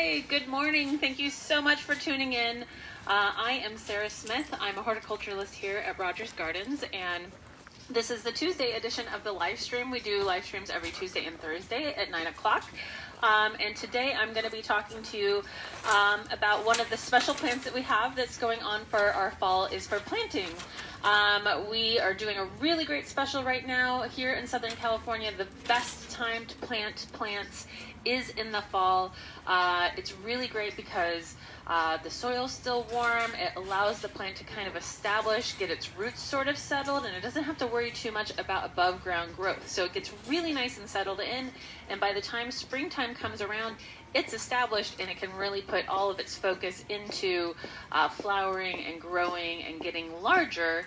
Hi, good morning. Thank you so much for tuning in. I am Sarah Smith. I'm a horticulturalist here at Rogers Gardens, and this is the Tuesday edition of the live stream. We do live streams every Tuesday and Thursday at 9 o'clock. And today I'm going to be talking to you about one of the special plants that we have that's going on for our fall is for planting. We are doing a really great special right now here in Southern California. The best time to plant plants is in the fall. It's really great because the soil's still warm. It allows the plant to kind of establish, get its roots sort of settled, and it doesn't have to worry too much about above ground growth. So it gets really nice and settled in, and by the time springtime comes around, it's established and it can really put all of its focus into flowering and growing and getting larger.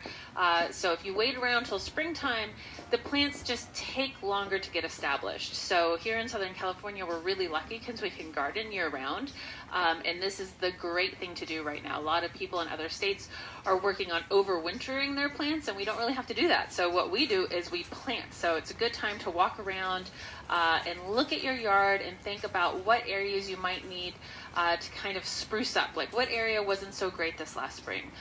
So if you wait around till springtime, the plants just take longer to get established. So here in Southern California, we're really lucky because we can garden year round. And this is the great thing to do right now. A lot of people in other states are working on overwintering their plants, and we don't really have to do that. So what we do is we plant. So it's a good time to walk around and look at your yard and think about what areas you might need to kind of spruce up. Like, what area wasn't so great this last spring?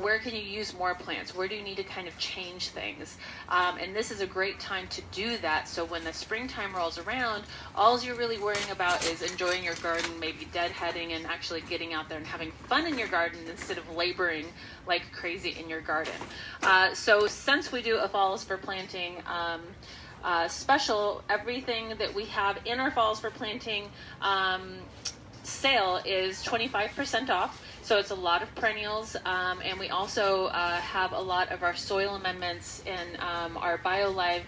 Where can you use more plants? Where do you need to kind of change things? And this is a great time to do that. So when the springtime rolls around, all you're really worrying about is enjoying your garden, maybe deadheading and actually getting out there and having fun in your garden instead of laboring like crazy in your garden. So since we do a Falls for Planting special, everything that we have in our Falls for Planting sale is 25% off. So it's a lot of perennials, and we also have a lot of our soil amendments in our BioLive,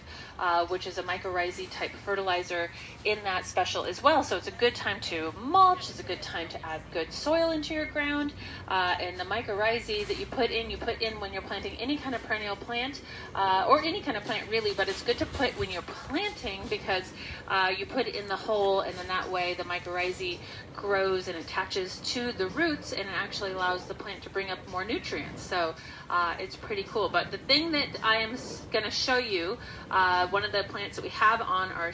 which is a mycorrhizae type fertilizer, in that special as well. So it's a good time to mulch. It's a good time to add good soil into your ground. And the mycorrhizae that you put in when you're planting any kind of perennial plant, or any kind of plant really, but it's good to put when you're planting because you put it in the hole, and then that way the mycorrhizae grows and attaches to the roots, and it actually allows the plant to bring up more nutrients. So it's pretty cool. But the thing that I am going to show you, one of the plants that we have on our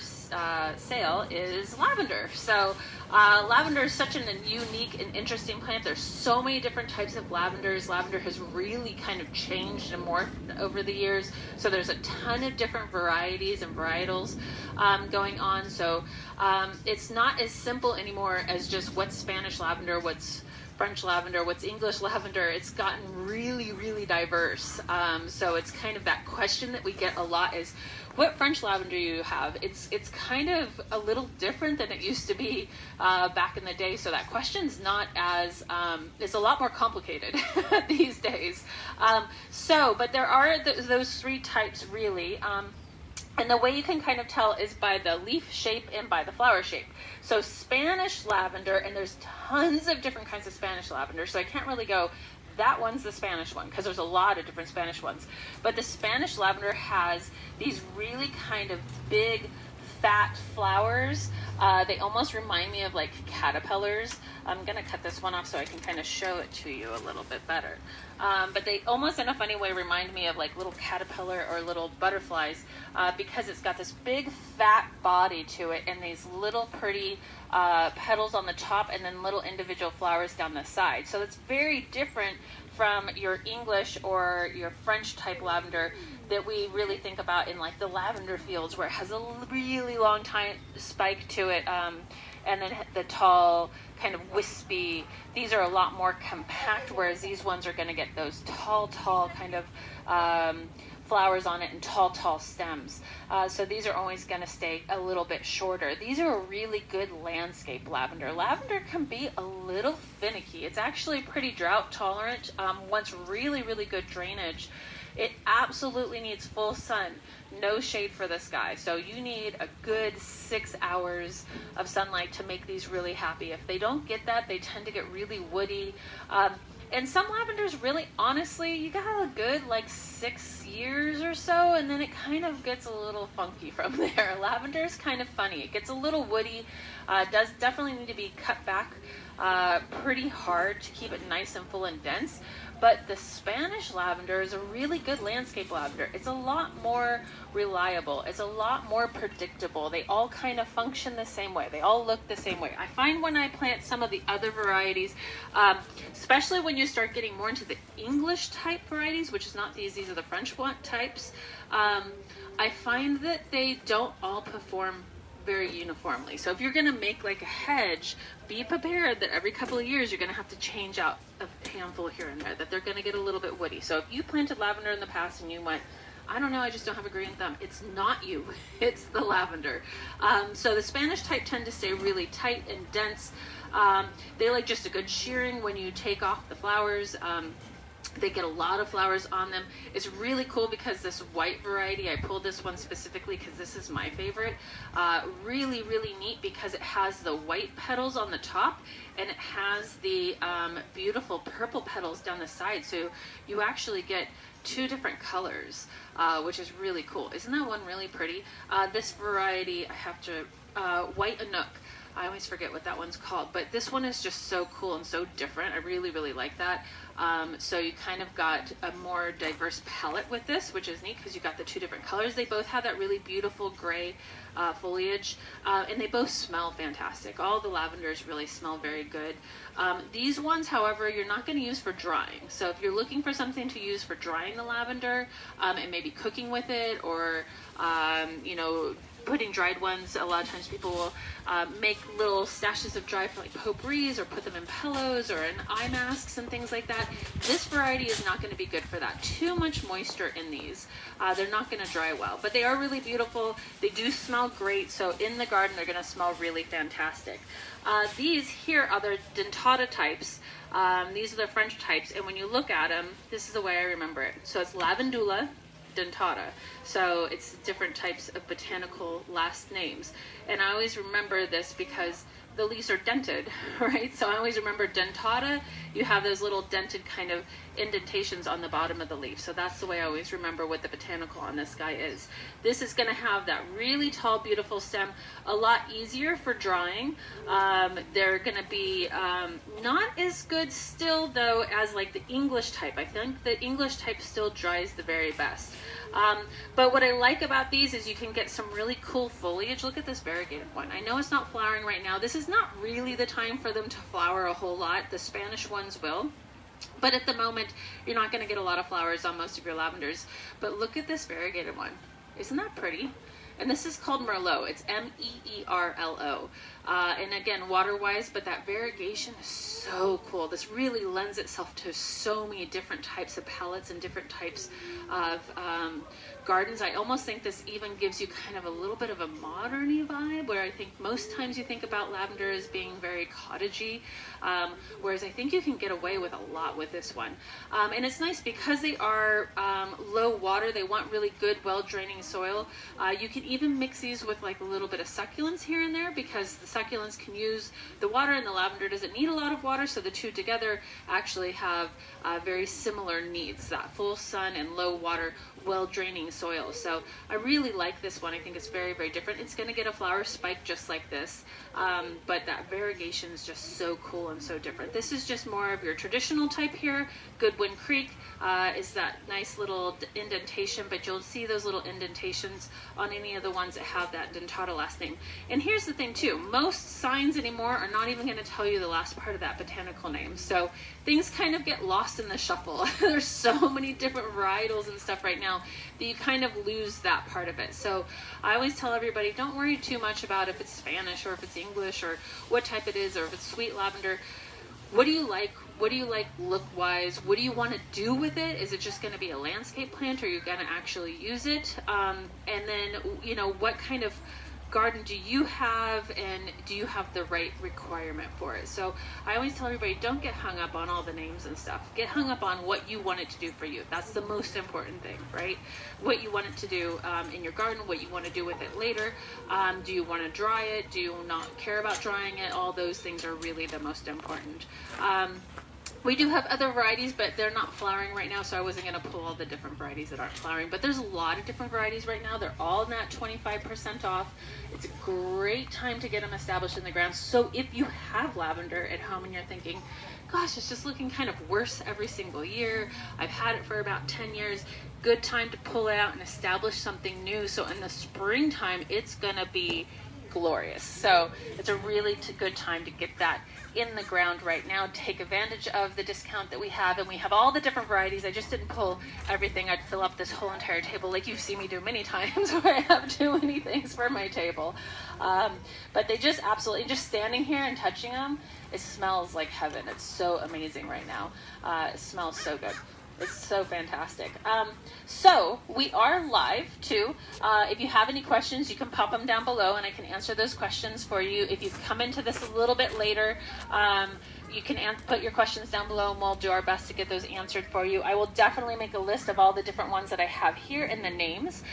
sale is lavender. So lavender is such a unique and interesting plant. There's so many different types of lavenders. Lavender has really kind of changed and morphed over the years. So there's a ton of different varieties and varietals going on. So it's not as simple anymore as just what's Spanish lavender, what's French lavender, what's English lavender. It's gotten really, really diverse. So it's kind of that question that we get a lot is, what French lavender do you have? It's kind of a little different than it used to be back in the day. So that question's not as, it's a lot more complicated these days. But there are those three types really. And the way you can kind of tell is by the leaf shape and by the flower shape. So Spanish lavender, and there's tons of different kinds of Spanish lavender, so I can't really go, that one's the Spanish one, because there's a lot of different Spanish ones. But the Spanish lavender has these really kind of big, fat flowers. They almost remind me of like caterpillars. I'm going to cut this one off so I can kind of show it to you a little bit better. But they almost in a funny way remind me of like little caterpillar or little butterflies because it's got this big fat body to it and these little pretty petals on the top and then little individual flowers down the side. So it's very different from your English or your French type lavender that we really think about in like the lavender fields, where it has a really long spike to it, and then the tall kind of wispy. These are a lot more compact, whereas these ones are going to get those tall kind of flowers on it and tall stems. So these are always going to stay a little bit shorter. These are a really good landscape lavender. Lavender can be a little finicky. It's actually pretty drought tolerant, wants really good drainage. It absolutely needs full sun, no shade for this guy. So you need a good 6 hours of sunlight to make these really happy. If they don't get that, they tend to get really woody. And some lavenders, really, honestly, you got a good like 6 years or so, and then it kind of gets a little funky from there. Lavender is kind of funny. It gets a little woody, does definitely need to be cut back pretty hard to keep it nice and full and dense. But the Spanish lavender is a really good landscape lavender. It's a lot more reliable. It's a lot more predictable. They all kind of function the same way. They all look the same way. I find when I plant some of the other varieties, especially when you start getting more into the English type varieties, which is not these are the French types, I find that they don't all perform very uniformly. So if you're going to make like a hedge, be prepared that every couple of years you're going to have to change out a handful here and there, that they're going to get a little bit woody. So if you planted lavender in the past and you went, I don't know, I just don't have a green thumb, it's not you, it's the lavender. So the Spanish type tend to stay really tight and dense. They like just a good shearing when you take off the flowers. They get a lot of flowers on them. It's really cool because this white variety, I pulled this one specifically because this is my favorite. Really, really neat because it has the white petals on the top and it has the beautiful purple petals down the side. So you actually get two different colors, which is really cool. Isn't that one really pretty? This variety, I have to, White Anook. I always forget what that one's called, but this one is just so cool and so different. I really, really like that. So you kind of got a more diverse palette with this, which is neat because you got the two different colors. They both have that really beautiful gray foliage, and they both smell fantastic. All the lavenders really smell very good. These ones, however, you're not going to use for drying. So if you're looking for something to use for drying the lavender, and maybe cooking with it, or you know, putting dried ones, a lot of times people will make little stashes of dry for like potpourris or put them in pillows or in eye masks and things like that. This variety is not going to be good for that. Too much moisture in these. They're not going to dry well, but they are really beautiful. They do smell great. So in the garden, they're going to smell really fantastic. These here are the dentata types. These are the French types. And when you look at them, this is the way I remember it. So it's Lavandula dentata. So it's different types of botanical last names. And I always remember this because the leaves are dented, right? So I always remember dentata, you have those little dented kind of indentations on the bottom of the leaf. So that's the way I always remember what the botanical on this guy is. This is going to have that really tall, beautiful stem, a lot easier for drying. They're going to be not as good still, though, as like the English type. I think the English type still dries the very best. But what I like about these is you can get some really cool foliage. Look at this variegated one. I know it's not flowering right now. This is not really the time for them to flower a whole lot. The Spanish ones will. But at the moment, you're not going to get a lot of flowers on most of your lavenders. But look at this variegated one. Isn't that pretty? And this is called Merlot. It's Meerlo. And again, water-wise, but that variegation is so cool. This really lends itself to so many different types of palettes and different types of gardens. I almost think this even gives you kind of a little bit of a modern-y vibe, where I think most times you think about lavender as being very cottagey, whereas I think you can get away with a lot with this one. And it's nice because they are low water. They want really good, well-draining soil. You can even mix these with like a little bit of succulents here and there, because the succulents can use the water and the lavender doesn't need a lot of water, so the two together actually have very similar needs, that full sun and low water, well draining soil. So I really like this one. I think it's very, very different. It's going to get a flower spike just like this, but that variegation is just so cool and so different. This is just more of your traditional type here. Goodwin Creek is that nice little indentation, but you'll see those little indentations on any of the ones that have that dentata last name. And here's the thing too, most signs anymore are not even going to tell you the last part of that botanical name. So things kind of get lost in the shuffle. There's so many different varietals and stuff right now that you kind of lose that part of it. So I always tell everybody, don't worry too much about if it's Spanish or if it's English or what type it is, or if it's sweet lavender. What do you like? What do you like look-wise? What do you want to do with it? Is it just going to be a landscape plant, or are you going to actually use it? And then, you know, what kind of garden do you have, and do you have the right requirement for it? So I always tell everybody, don't get hung up on all the names and stuff. Get hung up on what you want it to do for you. That's the most important thing, right? What you want it to do in your garden, what you want to do with it later. Do you want to dry it? Do you not care about drying it? All those things are really the most important. We do have other varieties, but they're not flowering right now, so I wasn't going to pull all the different varieties that aren't flowering. But there's a lot of different varieties right now. They're all in that 25% off. It's a great time to get them established in the ground. So if you have lavender at home and you're thinking, gosh, it's just looking kind of worse every single year, I've had it for about 10 years, good time to pull it out and establish something new. So in the springtime, it's going to be glorious. So it's a really good time to get that in the ground right now. Take advantage of the discount that we have, and we have all the different varieties. I just didn't pull everything. I'd fill up this whole entire table like you've seen me do many times where I have too many things for my table. But they just absolutely, just standing here and touching them, it smells like heaven. It's so amazing right now. It smells so good. It's so fantastic. So we are live too. If you have any questions, you can pop them down below and I can answer those questions for you. If you've come into this a little bit later, you can put your questions down below and we'll do our best to get those answered for you. I will definitely make a list of all the different ones that I have here and the names.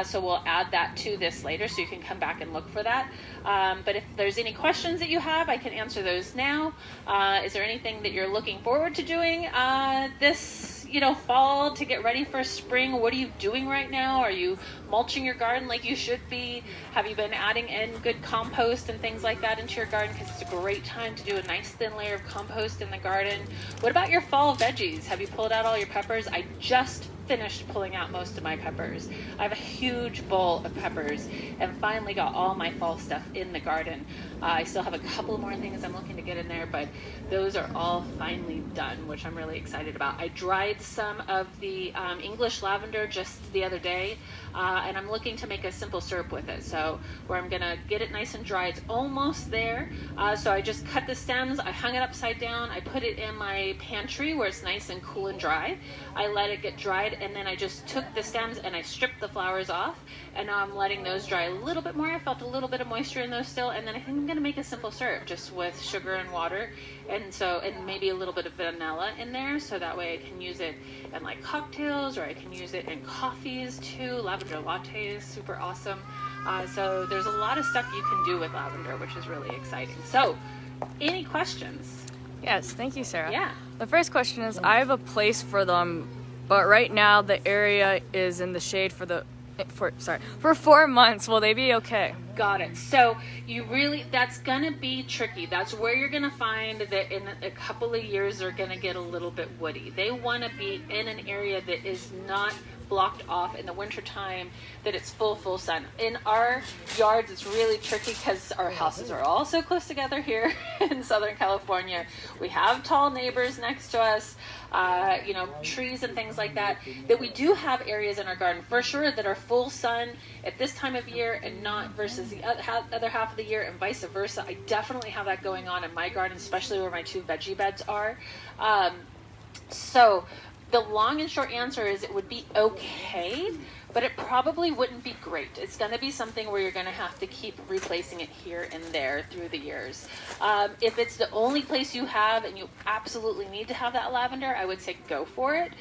So we'll add that to this later so you can come back and look for that. But if there's any questions that you have, I can answer those now. Is there anything that you're looking forward to doing this fall to get ready for spring? What are you doing right now? Are you mulching your garden like you should be? Have you been adding in good compost and things like that into your garden? Because it's a great time to do a nice thin layer of compost in the garden. What about your fall veggies? Have you pulled out all your peppers? I just finished pulling out most of my peppers. I have a huge bowl of peppers and finally got all my fall stuff in the garden. I still have a couple more things I'm looking to get in there, but those are all finally done, which I'm really excited about. I dried some of the English lavender just the other day, and I'm looking to make a simple syrup with it. So where I'm gonna get it nice and dry, it's almost there. So I just cut the stems, I hung it upside down, I put it in my pantry where it's nice and cool and dry. I let it get dried, and then I just took the stems and I stripped the flowers off, and now I'm letting those dry a little bit more. I felt a little bit of moisture in those still, and then I think I'm gonna make a simple syrup just with sugar and water, and maybe a little bit of vanilla in there, so that way I can use it in like cocktails, or I can use it in coffees too. Lavender latte is super awesome. So there's a lot of stuff you can do with lavender, which is really exciting. So any questions? Yes, thank you, Sarah. Yeah. The first question is, I have a place for them, but right now the area is in the shade for 4 months. Will they be okay? Got it. So that's gonna be tricky. That's where you're gonna find that in a couple of years they're gonna get a little bit woody. They wanna be in an area that is not blocked off in the wintertime, that it's full sun. In our yards, it's really tricky because our houses are all so close together here in Southern California. We have tall neighbors next to us, trees and things like that, that we do have areas in our garden for sure that are full sun at this time of year and not versus the other half of the year, and vice versa. I definitely have that going on in my garden, especially where my 2 veggie beds are. So the long and short answer is it would be okay, but it probably wouldn't be great. It's going to be something where you're going to have to keep replacing it here and there through the years. If it's the only place you have and you absolutely need to have that lavender, I would say go for it.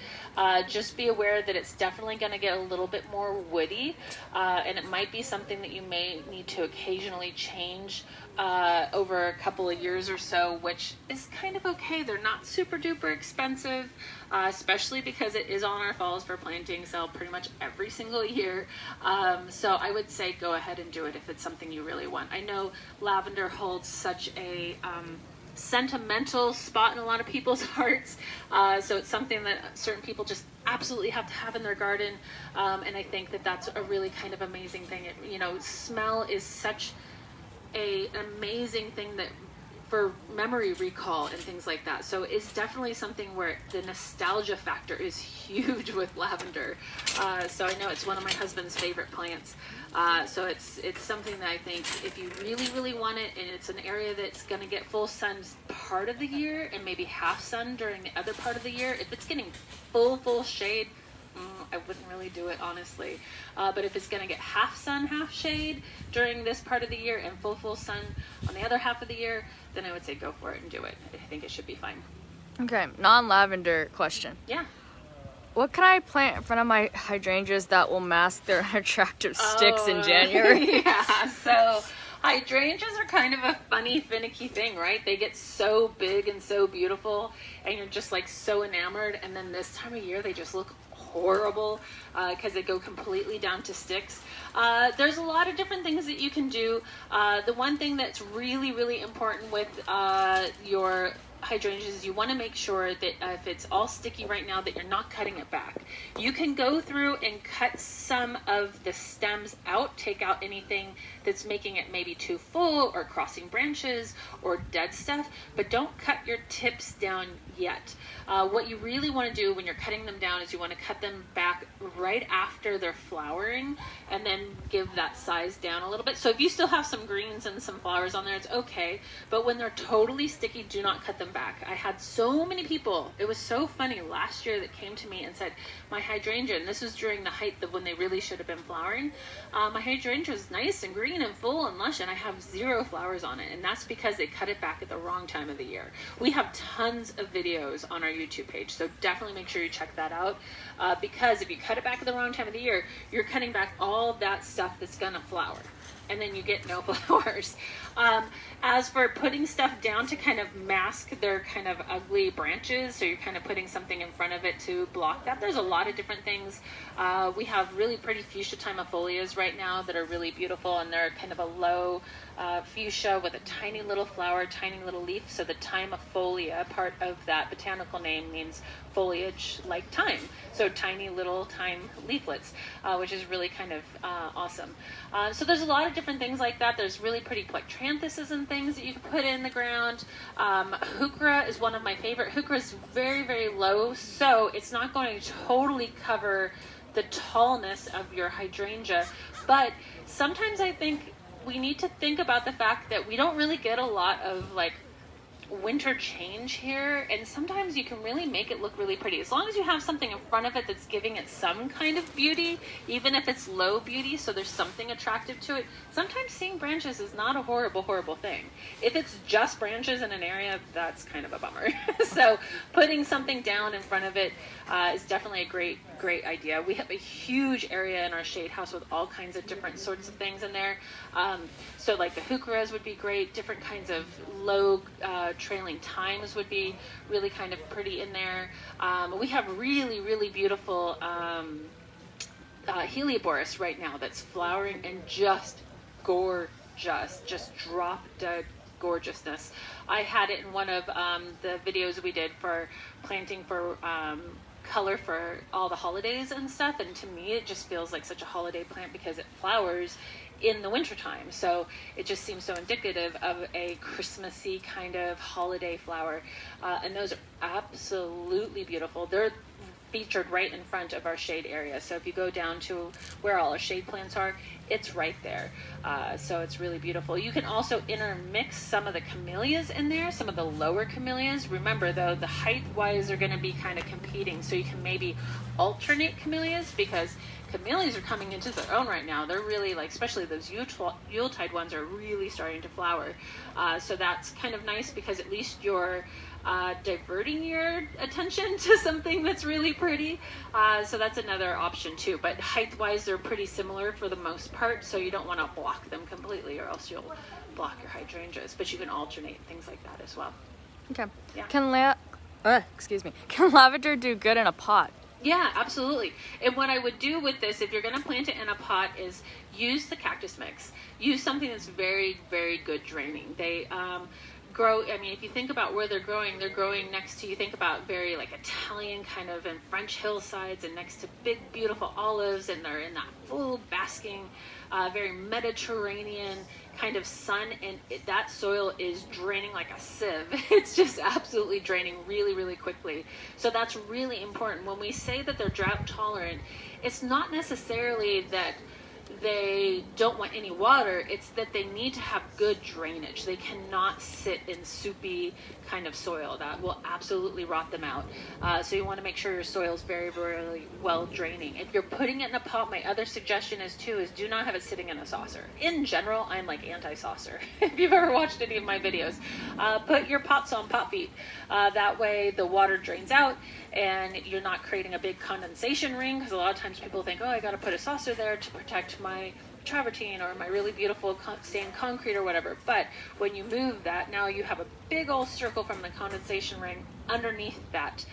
Just be aware that it's definitely going to get a little bit more woody, and it might be something that you may need to occasionally change over a couple of years or so, which is kind of okay. They're not super duper expensive, especially because it is on our falls for planting sale pretty much every single year. So I would say go ahead and do it if it's something you really want. I know lavender holds such a sentimental spot in a lot of people's hearts, so it's something that certain people just absolutely have to have in their garden, and I think that that's a really kind of amazing thing. Smell is such an amazing thing that for memory recall and things like that. So it's definitely something where the nostalgia factor is huge with lavender. So I know it's one of my husband's favorite plants. So it's something that I think if you really, really want it, and it's an area that's going to get full sun part of the year and maybe half sun during the other part of the year, if it's getting full shade, I wouldn't really do it, honestly. But if it's going to get half sun, half shade during this part of the year and full sun on the other half of the year, then I would say go for it and do it. I think it should be fine. Okay, non-lavender question. Yeah. What can I plant in front of my hydrangeas that will mask their attractive sticks in January? Yeah, so Hydrangeas are kind of a funny, finicky thing, right? They get so big and so beautiful, and you're just like so enamored. And then this time of year, they just look horrible because they go completely down to sticks. There's a lot of different things that you can do. The one thing that's really, really important with your hydrangeas, you want to make sure that if it's all sticky right now, that you're not cutting it back. You can go through and cut some of the stems out, take out anything that's making it maybe too full or crossing branches or dead stuff, but don't cut your tips down yet. What you really want to do when you're cutting them down is you want to cut them back right after they're flowering and then give that size down a little bit. So if you still have some greens and some flowers on there, it's okay. But when they're totally sticky, do not cut them back. I had so many people, it was so funny last year, that came to me and said, my hydrangea, and this was during the height of when they really should have been flowering, my hydrangea is nice and green and full and lush, and I have 0 flowers on it. And that's because they cut it back at the wrong time of the year. We have tons of videos on our YouTube page, so definitely make sure you check that out, because if you cut it back at the wrong time of the year, you're cutting back all that stuff that's gonna flower, and then you get no flowers. As for putting stuff down to kind of mask their kind of ugly branches, so you're kind of putting something in front of it to block that, there's a lot of different things. We have really pretty fuchsia timofolias right now that are really beautiful, and they're kind of a low fuchsia with a tiny little flower, tiny little leaf. So the timofolia, part of that botanical name, means foliage like thyme. So tiny little thyme leaflets, which is really kind of awesome. So there's a lot of different things like that. There's really pretty plectranthus and things that you can put in the ground. Heuchera is one of my favorite. Heuchera is very, very low, so it's not going to totally cover the tallness of your hydrangea. But sometimes I think we need to think about the fact that we don't really get a lot of like winter change here, and sometimes you can really make it look really pretty as long as you have something in front of it that's giving it some kind of beauty, even if it's low beauty, so there's something attractive to it. Sometimes seeing branches is not a horrible thing. If it's just branches in an area, that's kind of a bummer. So putting something down in front of it is definitely a great idea. We have a huge area in our shade house with all kinds of different sorts of things in there. So like the heucheras would be great. Different kinds of low trailing thymes would be really kind of pretty in there. We have really beautiful Helioboris right now that's flowering and just gorgeous, just drop dead gorgeousness. I had it in one of the videos we did for planting for color for all the holidays and stuff, and to me it just feels like such a holiday plant because it flowers in the wintertime. So it just seems so indicative of a Christmassy kind of holiday flower. And those are absolutely beautiful. They're featured right in front of our shade area. So if you go down to where all our shade plants are, it's right there. So it's really beautiful. You can also intermix some of the camellias in there, some of the lower camellias. Remember though, the height-wise are gonna be kind of competing. So you can maybe alternate camellias, because camellias are coming into their own right now. They're really like, especially those Yuletide ones are really starting to flower. So that's kind of nice because at least you're diverting your attention to something that's really pretty. So that's another option too. But height-wise, they're pretty similar for the most part. So you don't want to block them completely or else you'll block your hydrangeas. But you can alternate things like that as well. Okay. Yeah. Can lavender do good in a pot? Yeah, absolutely. And what I would do with this, if you're going to plant it in a pot, is use the cactus mix. Use something that's very good draining. They grow, I mean, if you think about where they're growing next to, you think about very like Italian kind of and French hillsides and next to big beautiful olives, and they're in that full basking, very Mediterranean kind of sun, and that soil is draining like a sieve. It's just absolutely draining really quickly. So that's really important. When we say that they're drought tolerant, it's not necessarily that they don't want any water, it's that they need to have good drainage. They cannot sit in soupy kind of soil. That will absolutely rot them out. So you want to make sure your soil is very well draining. If you're putting it in a pot, my other suggestion is do not have it sitting in a saucer. In general, I'm like anti-saucer. If you've ever watched any of my videos, put your pots on pot feet. That way the water drains out and you're not creating a big condensation ring, because a lot of times people think, oh, I got to put a saucer there to protect my travertine or my really beautiful stained concrete or whatever. But when you move that, now you have a big old circle from the condensation ring underneath that.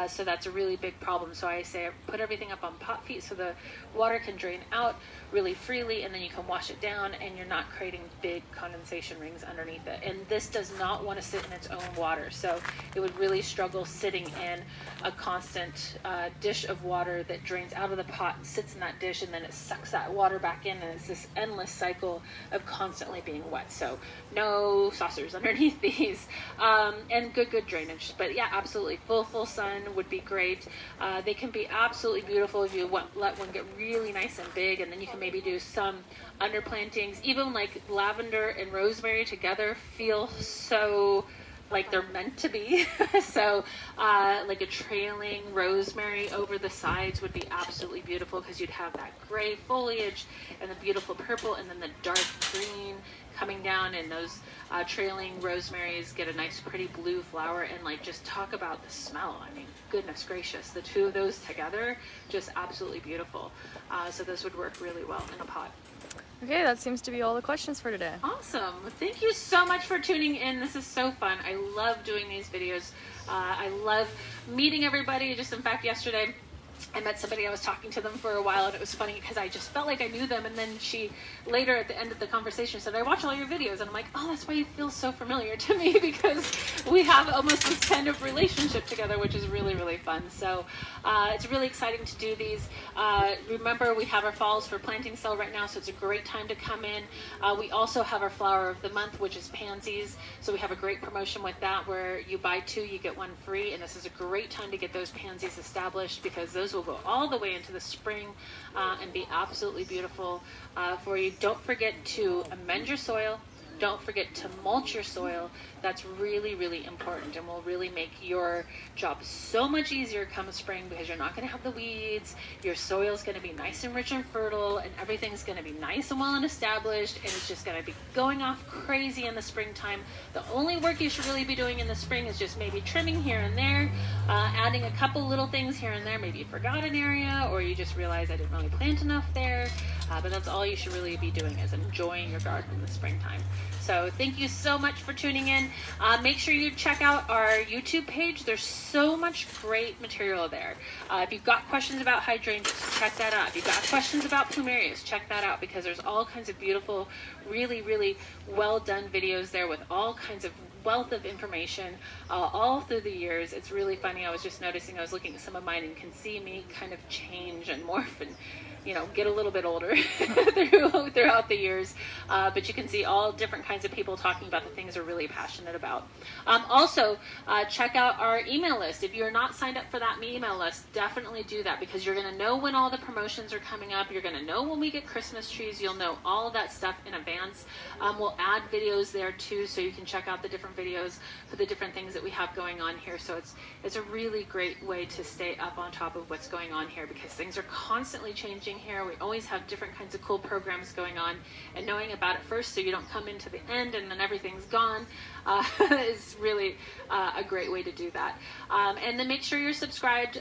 So that's a really big problem. So I say put everything up on pot feet so the water can drain out really freely, and then you can wash it down and you're not creating big condensation rings underneath it. And this does not want to sit in its own water. So it would really struggle sitting in a constant dish of water that drains out of the pot and sits in that dish, and then it sucks that water back in, and it's this endless cycle of constantly being wet. So no saucers underneath these, and good drainage. But yeah, absolutely, full sun would be great. They can be absolutely beautiful if you let one get really nice and big, and then you can maybe do some underplantings. Even like lavender and rosemary together feel so like they're meant to be. So like a trailing rosemary over the sides would be absolutely beautiful, because you'd have that gray foliage and the beautiful purple, and then the dark green coming down, and those trailing rosemaries get a nice pretty blue flower. And like, just talk about the smell. I mean, goodness gracious, the two of those together, just absolutely beautiful. So this would work really well in a pot. Okay, that seems to be all the questions for today. Awesome. Thank you so much for tuning in. This is so fun. I love doing these videos. I love meeting everybody. Just in fact, yesterday I met somebody, I was talking to them for a while, and it was funny because I just felt like I knew them, and then she later at the end of the conversation said, I watch all your videos, and I'm like, oh, that's why you feel so familiar to me, because we have almost this kind of relationship together, which is really fun. So it's really exciting to do these. Remember, we have our falls for planting sale right now, so it's a great time to come in. We also have our flower of the month, which is pansies. So we have a great promotion with that, where you buy 2, you get 1 free, and this is a great time to get those pansies established, because those will go all the way into the spring and be absolutely beautiful for you. Don't forget to amend your soil. Don't forget to mulch your soil. That's really important, and will really make your job so much easier come spring, because you're not going to have the weeds. Your soil's going to be nice and rich and fertile, and everything's going to be nice and well and established, and it's just going to be going off crazy in the springtime. The only work you should really be doing in the spring is just maybe trimming here and there, adding a couple little things here and there. Maybe you forgot an area, or you just realized I didn't really plant enough there, but that's all you should really be doing, is enjoying your garden in the springtime. So thank you so much for tuning in. Make sure you check out our YouTube page. There's so much great material there. If you've got questions about hydrangeas, check that out. If you've got questions about plumerias, check that out, because there's all kinds of beautiful, really well done videos there with all kinds of wealth of information all through the years. It's really funny. I was just noticing, I was looking at some of mine and can see me kind of change and morph and get a little bit older throughout the years. But you can see all different kinds of people talking about the things they're really passionate about. Also, check out our email list. If you're not signed up for that email list, definitely do that, because you're going to know when all the promotions are coming up. You're going to know when we get Christmas trees. You'll know all of that stuff in advance. We'll add videos there too, so you can check out the different videos for the different things that we have going on here. So it's a really great way to stay up on top of what's going on here, because things are constantly changing here. We always have different kinds of cool programs going on, and knowing about it first so you don't come into the end and then everything's gone is really a great way to do that. And then make sure you're subscribed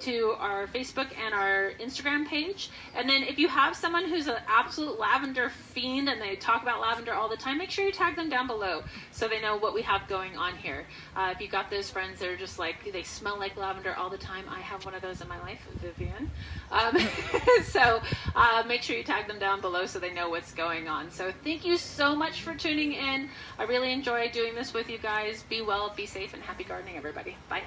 to our Facebook and our Instagram page. And then if you have someone who's an absolute lavender fiend and they talk about lavender all the time, make sure you tag them down below so they know what we have going on here. If you've got those friends that are just like, they smell like lavender all the time, I have one of those in my life, Vivian. So make sure you tag them down below so they know what's going on. So thank you so much for tuning in. I really enjoy doing this with you guys. Be well, be safe, and happy gardening, everybody. Bye.